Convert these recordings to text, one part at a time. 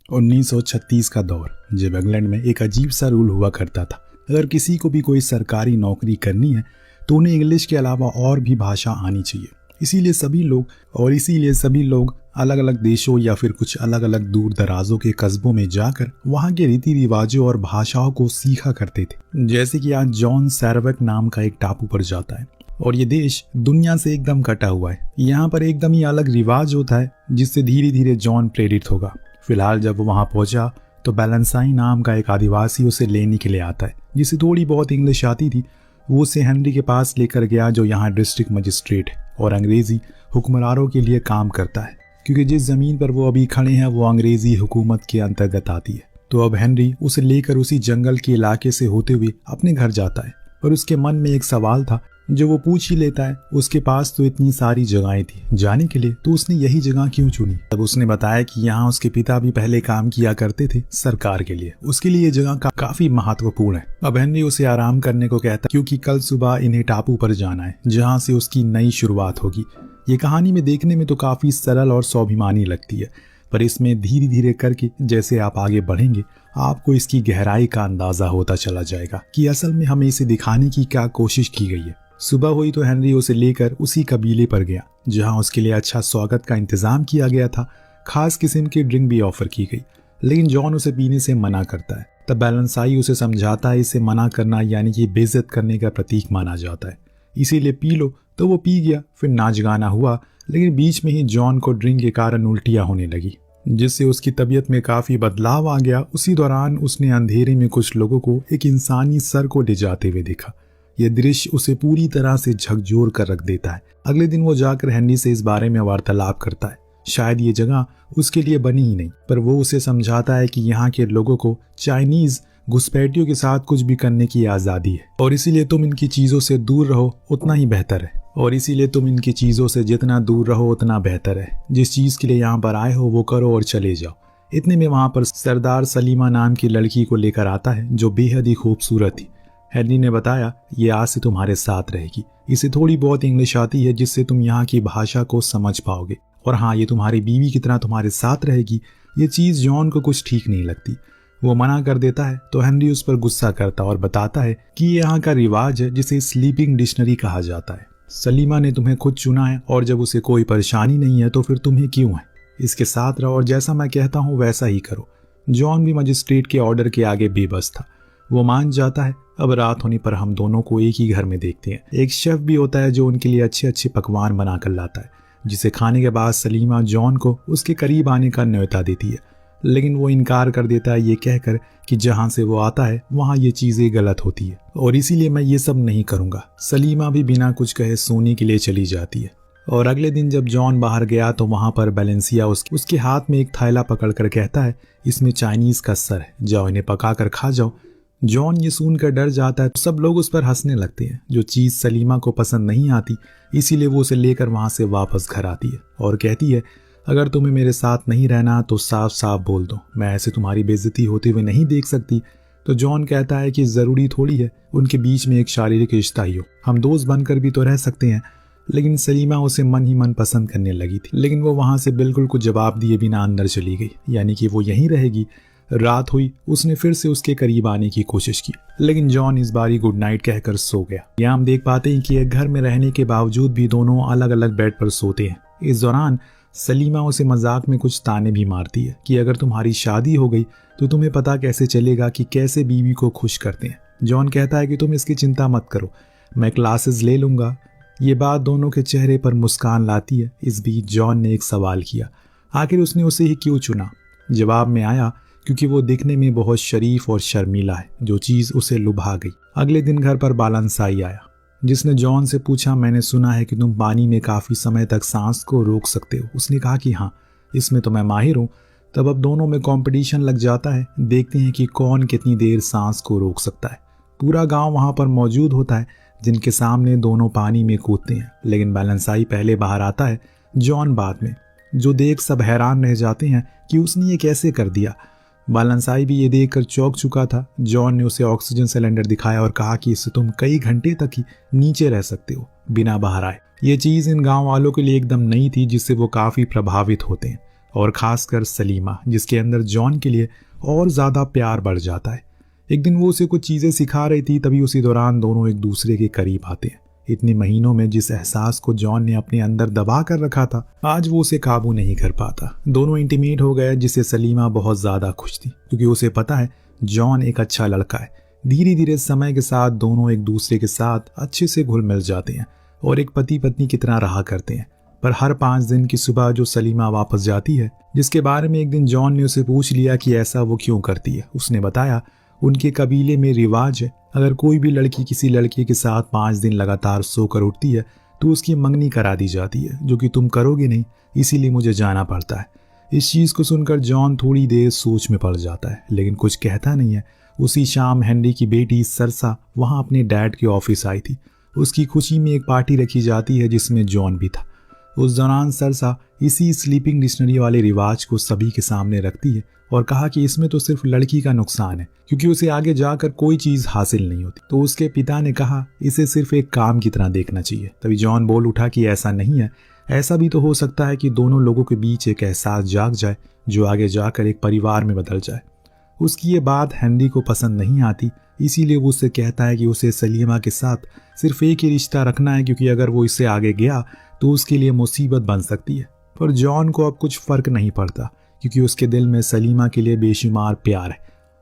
1936 का दौर, जब इंग्लैंड में एक अजीब सा रूल हुआ करता था। अगर किसी को भी कोई सरकारी नौकरी करनी है तो उन्हें इंग्लिश के अलावा और भी भाषा आनी चाहिए। इसीलिए सभी लोग अलग अलग देशों या फिर कुछ अलग अलग दूर दराजों के कस्बों में जाकर वहाँ के रीति रिवाजों और भाषाओं को सीखा करते थे। जैसे कि आज जॉन सैरविक नाम का एक टापू पर जाता है और ये देश दुनिया से एकदम कटा हुआ है। यहाँ पर एकदम ही अलग रिवाज होता है जिससे धीरे धीरे जॉन प्रेरित होगा। फिलहाल जब वो वहाँ पहुंचा तो बैलेंसाई नाम का एक आदिवासी उसे लेने के लिए आता है, जिसे थोड़ी बहुत इंग्लिश आती थी। वो उसे हेनरी के पास लेकर गया जो यहाँ डिस्ट्रिक्ट मजिस्ट्रेट है और अंग्रेजी हुक्मरानों के लिए काम करता है, क्योंकि जिस जमीन पर वो अभी खड़े हैं वो अंग्रेजी हुकूमत के अंतर्गत आती है। तो अब हेनरी उसे लेकर उसी जंगल के इलाके से होते हुए अपने घर जाता है, पर उसके मन में एक सवाल था जो वो पूछ ही लेता है। उसके पास तो इतनी सारी जगहें थी जाने के लिए, तो उसने यही जगह क्यों चुनी? तब उसने बताया कि यहाँ उसके पिता भी पहले काम किया करते थे सरकार के लिए, उसके लिए ये जगह काफी महत्वपूर्ण है। अब हेनरी उसे आराम करने को कहता है क्योंकि कल सुबह इन्हें टापू पर जाना है जहाँ से उसकी नई शुरुआत होगी। ये कहानी में देखने में तो काफी सरल और स्वाभिमानी लगती है, पर इसमें धीरे धीरे करके जैसे आप आगे बढ़ेंगे आपको इसकी गहराई का अंदाजा होता चला जाएगा कि असल में हमें इसे दिखाने की क्या कोशिश की गई है। सुबह हुई तो हेनरी उसे लेकर उसी कबीले पर गया जहां उसके लिए अच्छा स्वागत का इंतजाम किया गया था। खास किस्म की ड्रिंक भी ऑफर की गई, लेकिन जॉन उसे पीने से मना करता है। तब बैलेंसाई उसे समझाता है इसे मना करना यानी कि बेइज्जत करने का प्रतीक माना जाता है, इसीलिए पी लो। तो वो पी गया। फिर नाच गाना हुआ, लेकिन बीच में ही जॉन को ड्रिंक के कारण उल्टियां होने लगी, जिससे उसकी तबीयत में काफी बदलाव आ गया। उसी दौरान उसने अंधेरे में कुछ लोगों को एक इंसानी सर को ले जाते हुए देखा। यह दृश्य उसे पूरी तरह से झकझोर कर रख देता है। अगले दिन वो जाकर हेनरी से इस बारे में वार्तालाप करता है। शायद ये जगह उसके लिए बनी ही नहीं, पर वो उसे समझाता है कि यहाँ के लोगों को चाइनीज घुसपैठियों के साथ कुछ भी करने की आज़ादी है और इसीलिए तुम इनकी चीज़ों से दूर रहो उतना ही बेहतर है। जिस चीज़ के लिए यहाँ पर आए हो वो करो और चले जाओ। इतने में वहाँ पर सरदार सलीमा नाम की लड़की को लेकर आता है जो बेहद ही खूबसूरत थी। हेनरी ने बताया ये आज से तुम्हारे साथ रहेगी, इसे थोड़ी बहुत इंग्लिश आती है जिससे तुम यहाँ की भाषा को समझ पाओगे, और हाँ ये तुम्हारी बीवी की तरह तुम्हारे साथ रहेगी। ये चीज़ जॉन को कुछ ठीक नहीं लगती, वो मना कर देता है। तो हेनरी उस पर गुस्सा करता और बताता है कि ये यहाँ का रिवाज है जिसे स्लीपिंग डिक्शनरी कहा जाता है। सलीमा ने तुम्हें खुद चुना है और जब उसे कोई परेशानी नहीं है तो फिर तुम्हें क्यों है? इसके साथ रहो और जैसा मैं कहता हूँ वैसा ही करो। जॉन भी मजिस्ट्रेट के ऑर्डर के आगे बेबस था। वो मान जाता है। अब रात होने पर हम दोनों को एक ही घर में देखते हैं। एक शेफ भी होता है जो उनके लिए अच्छे अच्छे पकवान बना कर लाता है, जिसे खाने के बाद सलीमा जॉन को उसके करीब आने का न्योता देती है, लेकिन वो इनकार कर देता है ये कहकर कि जहाँ से वो आता है वहाँ ये चीज़ें गलत होती है और इसीलिए मैं ये सब नहीं करूँगा। सलीमा भी बिना कुछ कहे सोने के लिए चली जाती है। और अगले दिन जब जॉन बाहर गया तो वहाँ पर बैलेंसिया उसके हाथ में एक थैला पकड़कर कहता है इसमें चाइनीज़ का सर है, जाओ इन्हें पका कर खा जाओ। जॉन ये सुनकर डर जाता है तो सब लोग उस पर हंसने लगते हैं। जो चीज़ सलीमा को पसंद नहीं आती इसीलिए वो उसे लेकर वहाँ से वापस घर आती है और कहती है अगर तुम्हें मेरे साथ नहीं रहना तो साफ साफ बोल दो, मैं ऐसे तुम्हारी बेइज्जती होते हुए नहीं देख सकती। तो जॉन कहता है कि ज़रूरी थोड़ी है उनके बीच में एक शारीरिक रिश्ता ही हो, हम दोस्त बनकर भी तो रह सकते हैं। लेकिन सलीमा उसे मन ही मन पसंद करने लगी थी, लेकिन वो वहाँ से बिल्कुल कुछ जवाब दिए बिना अंदर चली गई, यानी कि वो यहीं रहेगी। रात हुई, उसने फिर से उसके करीब आने की कोशिश की, लेकिन जॉन इस बारी गुड नाइट कहकर सो गया। यहाँ हम देख पाते हैं कि एक घर में रहने के बावजूद भी दोनों अलग अलग बेड पर सोते हैं। इस दौरान सलीमा उसे मजाक में कुछ ताने भी मारती है कि अगर तुम्हारी शादी हो गई तो तुम्हें पता कैसे चलेगा कि कैसे बीवी को खुश करते हैं। जॉन कहता है कि तुम इसकी चिंता मत करो, मैं क्लासेस ले लूंगा। ये बात दोनों के चेहरे पर मुस्कान लाती है। इस बीच जॉन ने एक सवाल किया, आखिर उसने उसे ही क्यों चुना? जवाब में आया क्योंकि वो दिखने में बहुत शरीफ और शर्मीला है, जो चीज़ उसे लुभा गई। अगले दिन घर पर बैलेंसाई आया, जिसने जॉन से पूछा मैंने सुना है कि तुम पानी में काफ़ी समय तक सांस को रोक सकते हो। उसने कहा कि हाँ, इसमें तो मैं माहिर हूँ। तब अब दोनों में कंपटीशन लग जाता है, देखते हैं कि कौन कितनी देर सांस को रोक सकता है। पूरा गांव वहाँ पर मौजूद होता है, जिनके सामने दोनों पानी में कूदते हैं, लेकिन बैलेंसाई पहले बाहर आता है, जॉन बाद में, जो देख सब हैरान रह जाते हैं कि उसने ये कैसे कर दिया। बैलेंसाई भी ये देखकर चौंक चुका था। जॉन ने उसे ऑक्सीजन सिलेंडर दिखाया और कहा कि इससे तुम कई घंटे तक ही नीचे रह सकते हो बिना बाहर आए। ये चीज़ इन गांव वालों के लिए एकदम नई थी, जिससे वो काफ़ी प्रभावित होते हैं और खासकर सलीमा, जिसके अंदर जॉन के लिए और ज़्यादा प्यार बढ़ जाता है। एक दिन वो उसे कुछ चीज़ें सिखा रही थी, तभी उसी दौरान दोनों एक दूसरे के करीब आते हैं। इतने महीनों में जिस एहसास को जॉन ने अपने अंदर दबा कर रखा था, आज वो उसे काबू नहीं कर पाता। दोनों इंटीमेट हो गए, जिससे सलीमा बहुत ज़्यादा खुश थी, क्योंकि उसे पता है जॉन एक अच्छा लड़का है। धीरे धीरे समय के साथ दोनों एक दूसरे के साथ अच्छे से घुल मिल जाते हैं और एक पति पत्नी की तरह रहा करते हैं। पर हर 5 दिन की सुबह जो सलीमा वापस जाती है, जिसके बारे में एक दिन जॉन ने उसे पूछ लिया कि ऐसा वो क्यों करती है, उसने बताया उनके कबीले में रिवाज है, अगर कोई भी लड़की किसी लड़के के साथ 5 दिन लगातार सोकर उठती है तो उसकी मंगनी करा दी जाती है, जो कि तुम करोगे नहीं, इसीलिए मुझे जाना पड़ता है। इस चीज़ को सुनकर जॉन थोड़ी देर सोच में पड़ जाता है, लेकिन कुछ कहता नहीं है। उसी शाम हेनरी की बेटी सरसा वहाँ अपने डैड के ऑफिस आई थी। उसकी खुशी में एक पार्टी रखी जाती है जिसमें जॉन भी था। उस दौरान सरसा इसी स्लीपिंग डिक्शनरी वाले रिवाज को सभी के सामने रखती है और कहा कि इसमें तो सिर्फ लड़की का नुकसान है, क्योंकि उसे आगे जाकर कोई चीज़ हासिल नहीं होती। तो उसके पिता ने कहा इसे सिर्फ एक काम की तरह देखना चाहिए। तभी जॉन बोल उठा कि ऐसा नहीं है, ऐसा भी तो हो सकता है कि दोनों लोगों के बीच एक एहसास जाग जाए जो आगे जाकर एक परिवार में बदल जाए। उसकी ये बात हेनरी को पसंद नहीं आती, इसीलिए वो उससे कहता है कि उसे सलीमा के साथ सिर्फ एक ही रिश्ता रखना है, क्योंकि अगर वो इससे आगे गया तो उसके लिए मुसीबत बन सकती है। पर जॉन को अब कुछ फर्क नहीं पड़ता, क्योंकि उसके दिल में सलीमा के लिए बेशुमार प्यार है।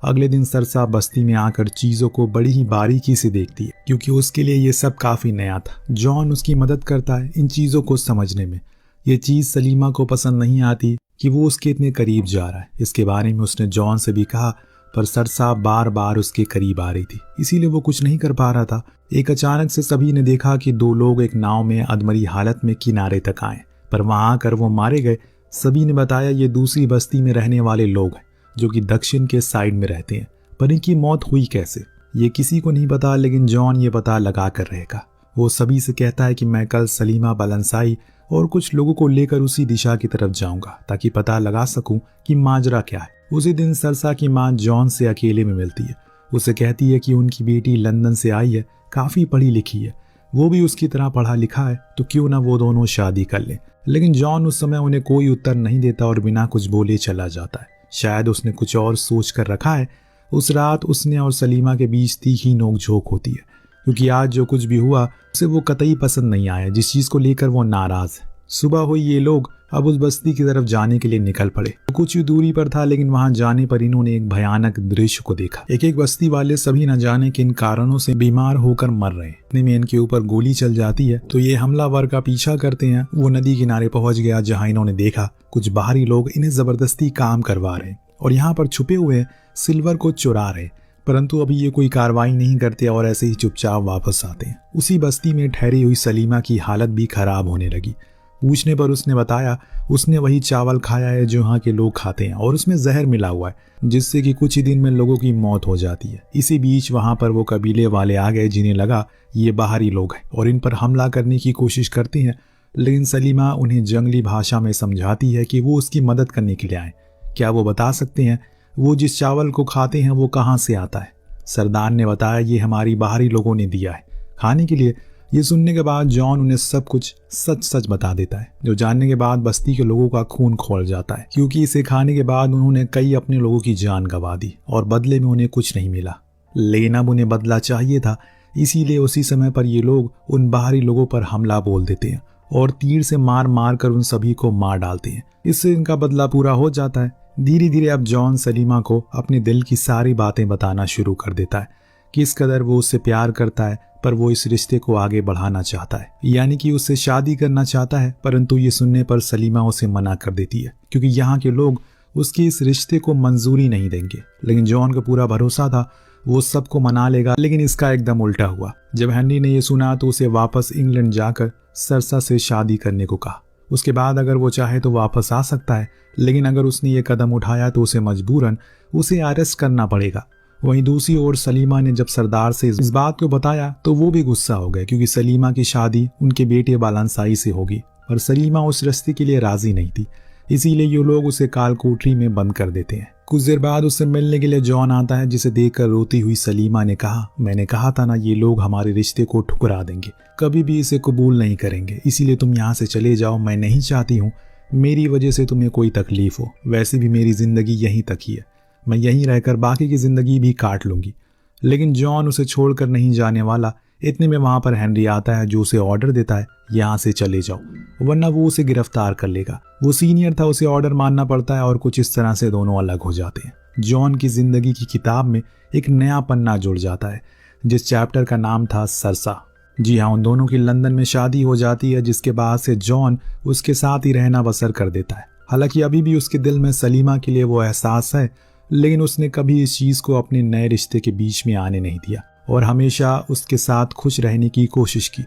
अगले दिन सरसा बस्ती में आकर चीज़ों को बड़ी ही बारीकी से देखती है, क्योंकि उसके लिए ये सब काफ़ी नया था। जॉन उसकी मदद करता है इन चीज़ों को समझने में। ये चीज़ सलीमा को पसंद नहीं आती कि वो उसके इतने करीब जा रहा है। इसके बारे में उसने जॉन से भी कहा, पर सरसा बार बार उसके करीब आ रही थी, इसीलिए वो कुछ नहीं कर पा रहा था। एक अचानक से सभी ने देखा कि 2 लोग एक नाव में अधमरी हालत में किनारे तक आए, पर वहां आकर वो मारे गए। सभी ने बताया ये दूसरी बस्ती में रहने वाले लोग हैं, जो कि दक्षिण के साइड में रहते हैं। पर इनकी मौत हुई कैसे, ये किसी को नहीं पता, लेकिन जॉन ये पता लगा कर रहेगा। वो सभी से कहता है कि मैं कल सलीमा बालंसाई और कुछ लोगों को लेकर उसी दिशा की तरफ जाऊंगा, ताकि पता लगा सकूं कि माजरा क्या है। उसी दिन सरसा की मां जॉन से अकेले में मिलती है। उसे कहती है कि उनकी बेटी लंदन से आई है, काफ़ी पढ़ी लिखी है, वो भी उसकी तरह पढ़ा लिखा है, तो क्यों ना वो दोनों शादी कर लें। लेकिन जॉन उस समय उन्हें कोई उत्तर नहीं देता और बिना कुछ बोले चला जाता है। शायद उसने कुछ और सोच कर रखा है। उस रात उसने और सलीमा के बीच तीखी नोकझोंक होती है, क्योंकि आज जो कुछ भी हुआ उसे वो कतई पसंद नहीं आया, जिस चीज़ को लेकर वो नाराज़ है। सुबह हुई, ये लोग अब उस बस्ती की तरफ जाने के लिए निकल पड़े। कुछ ही दूरी पर था, लेकिन वहां जाने पर इन्होंने एक भयानक दृश्य को देखा। एक बस्ती वाले सभी न जाने किन कारणों से बीमार होकर मर रहे हैं। इतने में इनके ऊपर गोली चल जाती है, तो ये हमलावर का पीछा करते हैं। वो नदी किनारे पहुंच गया, जहां इन्होंने देखा कुछ बाहरी लोग इन्हें जबरदस्ती काम करवा रहे हैं और यहाँ पर छुपे हुए सिल्वर को चुरा रहे, परंतु अभी ये कोई कार्रवाई नहीं करते और ऐसे ही चुपचाप वापस आते हैं। उसी बस्ती में ठहरी हुई सलीमा की हालत भी खराब होने लगी। पूछने पर उसने बताया उसने वही चावल खाया है जो यहाँ के लोग खाते हैं और उसमें जहर मिला हुआ है, जिससे कि कुछ ही दिन में लोगों की मौत हो जाती है। इसी बीच वहां पर वो कबीले वाले आ गए, जिन्हें लगा ये बाहरी लोग हैं और इन पर हमला करने की कोशिश करते हैं। लेकिन सलीमा उन्हें जंगली भाषा में समझाती है कि वो उसकी मदद करने के लिए आए। क्या वो बता सकते हैं वो जिस चावल को खाते हैं वो कहाँ से आता है? सरदार ने बताया ये हमारी बाहरी लोगों ने दिया है खाने के लिए। ये सुनने के बाद जॉन उन्हें सब कुछ सच सच बता देता है, जो जानने के बाद बस्ती के लोगों का खून खौल जाता है, क्योंकि इसे खाने के बाद उन्होंने कई अपने लोगों की जान गंवा दी और बदले में उन्हें कुछ नहीं मिला। लेकिन अब उन्हें बदला चाहिए था, इसीलिए उसी समय पर ये लोग उन बाहरी लोगों पर हमला बोल देते हैं और तीर से मार मार कर उन सभी को मार डालते हैं। इससे इनका बदला पूरा हो जाता है। धीरे धीरे अब जॉन सलीमा को अपने दिल की सारी बातें बताना शुरू कर देता है, किस कदर वो उससे प्यार करता है, पर वो इस रिश्ते को आगे बढ़ाना चाहता है, यानी कि उससे शादी करना चाहता है। परंतु ये सुनने पर सलीमा उसे मना कर देती है, क्योंकि यहाँ के लोग उसके इस रिश्ते को मंजूरी नहीं देंगे। लेकिन जॉन को पूरा भरोसा था वो सबको मना लेगा। लेकिन इसका एकदम उल्टा हुआ। जब हेनरी ने ये सुना तो उसे वापस इंग्लैंड जाकर सरसा से शादी करने को कहा। उसके बाद अगर वो चाहे तो वापस आ सकता है, लेकिन अगर उसने ये कदम उठाया तो उसे मजबूरन उसे अरेस्ट करना पड़ेगा। वहीं दूसरी ओर सलीमा ने जब सरदार से इस बात को बताया तो वो भी गुस्सा हो गए, क्योंकि सलीमा की शादी उनके बेटे बालंसाई से होगी और सलीमा उस रिश्ते के लिए राजी नहीं थी। इसीलिए ये लोग उसे कालकोठरी में बंद कर देते हैं। कुछ देर बाद उससे मिलने के लिए जॉन आता है, जिसे देखकर रोती हुई सलीमा ने कहा, मैंने कहा था ना ये लोग हमारे रिश्ते को ठुकरा देंगे, कभी भी इसे कबूल नहीं करेंगे, इसीलिए तुम यहाँ से चले जाओ। मैं नहीं चाहती हूँ मेरी वजह से तुम्हें कोई तकलीफ हो, वैसे भी मेरी जिंदगी यहीं तक ही है, मैं यहीं रहकर बाकी की जिंदगी भी काट लूंगी। लेकिन जॉन उसे छोड़कर नहीं जाने वाला। इतने में वहां पर हेनरी आता है जो उसे ऑर्डर देता है, यहाँ से चले जाओ वरना वो उसे गिरफ्तार कर लेगा। वो सीनियर था, उसे ऑर्डर मानना पड़ता है और कुछ इस तरह से दोनों अलग हो जाते हैं। जॉन की जिंदगी की किताब में एक नया पन्ना जुड़ जाता है जिस चैप्टर का नाम था सरसा। जी हाँ, उन दोनों की लंदन में शादी हो जाती है, जिसके बाद से जॉन उसके साथ ही रहना बसर कर देता है। हालांकि अभी भी उसके दिल में सलीमा के लिए वो एहसास है, लेकिन उसने कभी इस चीज को अपने नए रिश्ते के बीच में आने नहीं दिया और हमेशा उसके साथ खुश रहने की कोशिश की।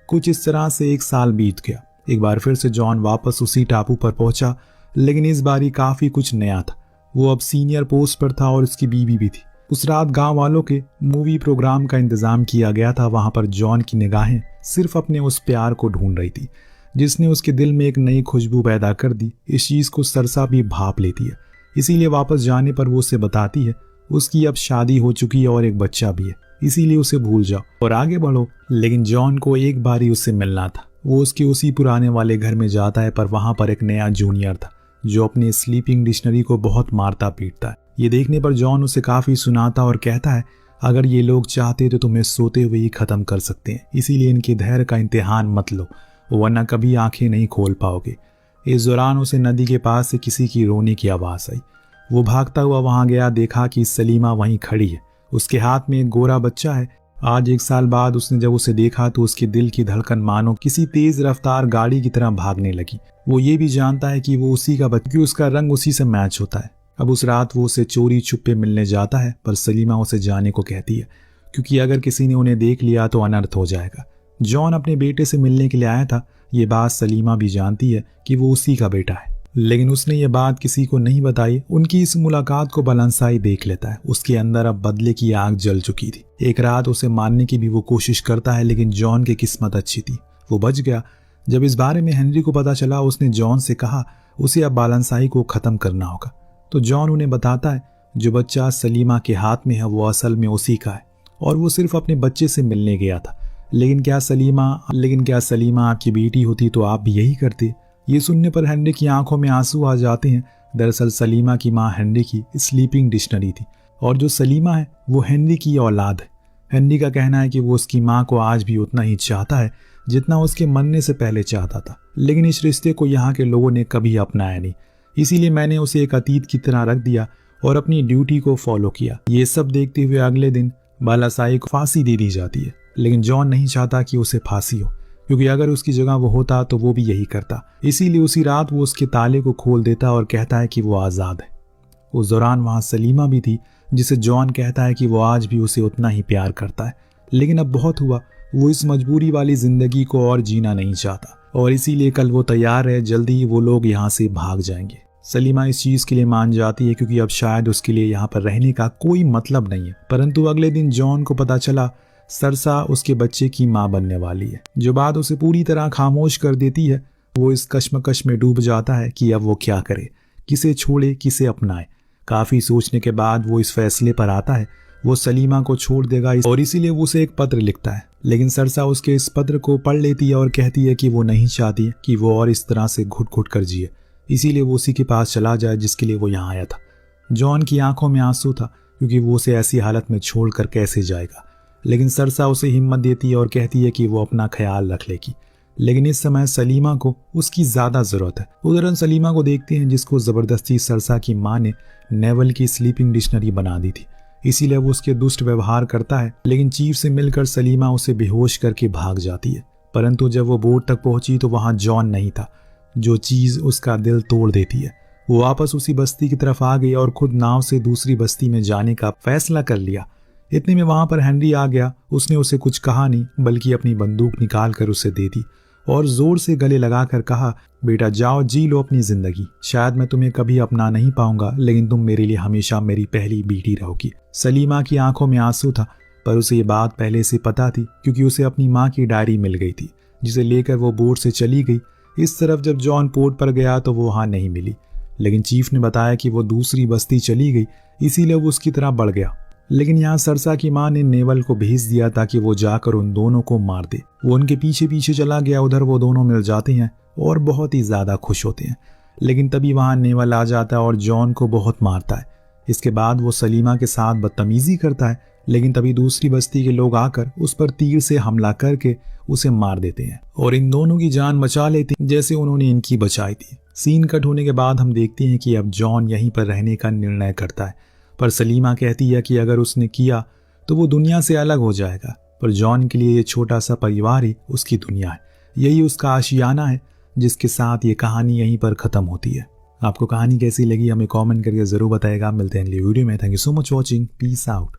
कुछ इस तरह से 1 साल बीत गया। एक बार फिर से जॉन वापस उसी टापू पर पहुंचा, लेकिन इस बारी काफी कुछ नया था। वो अब सीनियर पोस्ट पर था और उसकी बीवी भी थी। उस रात गांव वालों के मूवी प्रोग्राम का इंतजाम किया गया था। वहां पर जॉन की निगाहें सिर्फ अपने उस प्यार को ढूंढ रही थी जिसने उसके दिल में एक नई खुशबू पैदा कर दी। इस चीज को सरसा भी भाप लेती है, इसीलिए वापस जाने पर वो उसे बताती है उसकी अब शादी हो चुकी है और एक बच्चा भी है, इसीलिए उसे भूल जाओ और आगे बढ़ो। लेकिन जॉन को एक बार ही उससे मिलना था। वो उसके उसी पुराने वाले घर में जाता है, पर वहां पर एक नया जूनियर था जो अपनी स्लीपिंग डिक्शनरी को बहुत मारता पीटता है। ये देखने पर जॉन उसे काफी सुनाता और कहता है अगर ये लोग चाहते तो तुम्हें सोते हुए ही खत्म कर सकते हैं, इसीलिए इनके धैर्य का इम्तिहान मत लो वरना कभी आंखें नहीं खोल पाओगे। इस दौरान उसे नदी के पास से किसी की रोने की आवाज आई। वो भागता हुआ वहां गया, देखा कि सलीमा वहीं खड़ी है, उसके हाथ में एक गोरा बच्चा है। आज 1 साल बाद उसने जब उसे देखा तो उसके दिल की धड़कन मानो किसी तेज रफ्तार गाड़ी की तरह भागने लगी। वो ये भी जानता है कि वो उसी का बच्चा, क्योंकि उसका रंग उसी से मैच होता है। अब उस रात वो उसे चोरी छुपे मिलने जाता है, पर सलीमा उसे जाने को कहती है क्योंकि अगर किसी ने उन्हें देख लिया तो अनर्थ हो जाएगा। जॉन अपने बेटे से मिलने के लिए आया था। ये बात सलीमा भी जानती है कि वो उसी का बेटा है, लेकिन उसने ये बात किसी को नहीं बताई। उनकी इस मुलाकात को बलनसाई देख लेता है। उसके अंदर अब बदले की आग जल चुकी थी। एक रात उसे मारने की भी वो कोशिश करता है, लेकिन जॉन की किस्मत अच्छी थी, वो बच गया। जब इस बारे में हेनरी को पता चला, उसने जॉन से कहा उसे अब बालनसाई को खत्म करना होगा। तो जॉन उन्हें बताता है जो बच्चा सलीमा के हाथ में है वो असल में उसी का है और वो सिर्फ अपने बच्चे से मिलने गया था। लेकिन क्या सलीमा आपकी बेटी होती तो आप भी यही करते? ये सुनने पर हेनरी की आंखों में आंसू आ जाते हैं। दरअसल सलीमा की मां हेनरी की स्लीपिंग डिक्शनरी थी और जो सलीमा है वो हेनरी की औलाद है। हेनरी का कहना है कि वो उसकी मां को आज भी उतना ही चाहता है जितना उसके मरने से पहले चाहता था, लेकिन इस रिश्ते को यहाँ के लोगों ने कभी अपनाया नहीं, इसीलिए मैंने उसे एक अतीत की तरह रख दिया और अपनी ड्यूटी को फॉलो किया। ये सब देखते हुए अगले दिन बालासाई को फांसी दे दी जाती है, लेकिन जॉन नहीं चाहता कि उसे फांसी हो, क्योंकि अगर उसकी जगह वो होता तो वो भी यही करता। इसीलिए उसी रात वो उसके ताले को खोल देता और कहता है कि वो आज़ाद है। उस दौरान वहां सलीमा भी थी, जिसे जॉन कहता है कि वो आज भी उसे उतना ही प्यार करता है, लेकिन अब बहुत हुआ। वो इस मजबूरी वाली जिंदगी को और जीना नहीं चाहता और इसीलिए कल वो तैयार है, जल्दी ही वो लोग यहाँ से भाग जाएंगे। सलीमा इस चीज के लिए मान जाती है क्योंकि अब शायद उसके लिए यहाँ पर रहने का कोई मतलब नहीं है। परंतु अगले दिन जॉन को पता चला सरसा उसके बच्चे की मां बनने वाली है, जो बात उसे पूरी तरह खामोश कर देती है। वो इस कश्मकश में डूब जाता है कि अब वो क्या करे, किसे छोड़े किसे अपनाए। काफी सोचने के बाद वो इस फैसले पर आता है वो सलीमा को छोड़ देगा और इसीलिए वो उसे एक पत्र लिखता है। लेकिन सरसा उसके इस पत्र को पढ़ लेती है और कहती है कि वो नहीं चाहती कि वो और इस तरह से घुट घुट कर जिए, इसीलिए वो उसी के पास चला जाए जिसके लिए वो यहाँ आया था। जॉन की आंखों में आंसू था क्योंकि वो उसे ऐसी हालत में छोड़कर कैसे जाएगा, लेकिन सरसा उसे हिम्मत देती है और कहती है कि वो अपना ख्याल रख लेगी। लेकिन इस समय सलीमा को उसकी ज्यादा जरूरत है। उधर हम सलीमा को देखते हैं जिसको जबरदस्ती सरसा की मां ने नेवल की स्लीपिंग डिक्शनरी बना दी थी, इसीलिए वो उसके दुष्ट व्यवहार करता है। लेकिन चीफ से मिलकर सलीमा उसे बेहोश करके भाग जाती है। परंतु जब वो बोट तक पहुंची तो वहां जॉन नहीं था, जो चीज उसका दिल तोड़ देती है। वो वापस उसी बस्ती की तरफ आ गई और खुद नाव से दूसरी बस्ती में जाने का फैसला कर लिया। इतने में वहां पर हेनरी आ गया। उसने उसे कुछ कहा नहीं, बल्कि अपनी बंदूक निकाल कर उसे दे दी और जोर से गले लगाकर कहा, बेटा जाओ जी लो अपनी जिंदगी। शायद मैं तुम्हें कभी अपना नहीं पाऊंगा, लेकिन तुम मेरे लिए हमेशा मेरी पहली बेटी रहोगी। सलीमा की आंखों में आंसू था, पर उसे ये बात पहले से पता थी क्योंकि उसे अपनी माँ की डायरी मिल गई थी, जिसे लेकर वो बोट से चली गई। इस तरफ जब जॉन पोर्ट पर गया तो वो वहां नहीं मिली, लेकिन चीफ ने बताया कि वो दूसरी बस्ती चली गई, इसीलिए वो उसकी तरह बढ़ गया। लेकिन यहाँ सरसा की माँ ने नेवल को भेज दिया ताकि वो जाकर उन दोनों को मार दे। वो उनके पीछे पीछे चला गया। उधर वो दोनों मिल जाते हैं और बहुत ही ज्यादा खुश होते हैं। लेकिन तभी वहां नेवल आ जाता है और जॉन को बहुत मारता है। इसके बाद वो सलीमा के साथ बदतमीजी करता है, लेकिन तभी दूसरी बस्ती के लोग आकर उस पर तीर से हमला करके उसे मार देते हैं और इन दोनों की जान बचा लेते हैं जैसे उन्होंने इनकी बचाई थी। सीन कट होने के बाद हम देखते हैं कि अब जॉन यहीं पर रहने का निर्णय करता है, पर सलीमा कहती है कि अगर उसने किया तो वो दुनिया से अलग हो जाएगा। पर जॉन के लिए ये छोटा सा परिवार ही उसकी दुनिया है। यही उसका आशियाना है जिसके साथ ये कहानी यहीं पर खत्म होती है। आपको कहानी कैसी लगी हमें कमेंट करके जरूर बताएगा। मिलते हैं अगली वीडियो में। Thank you so much watching. Peace out.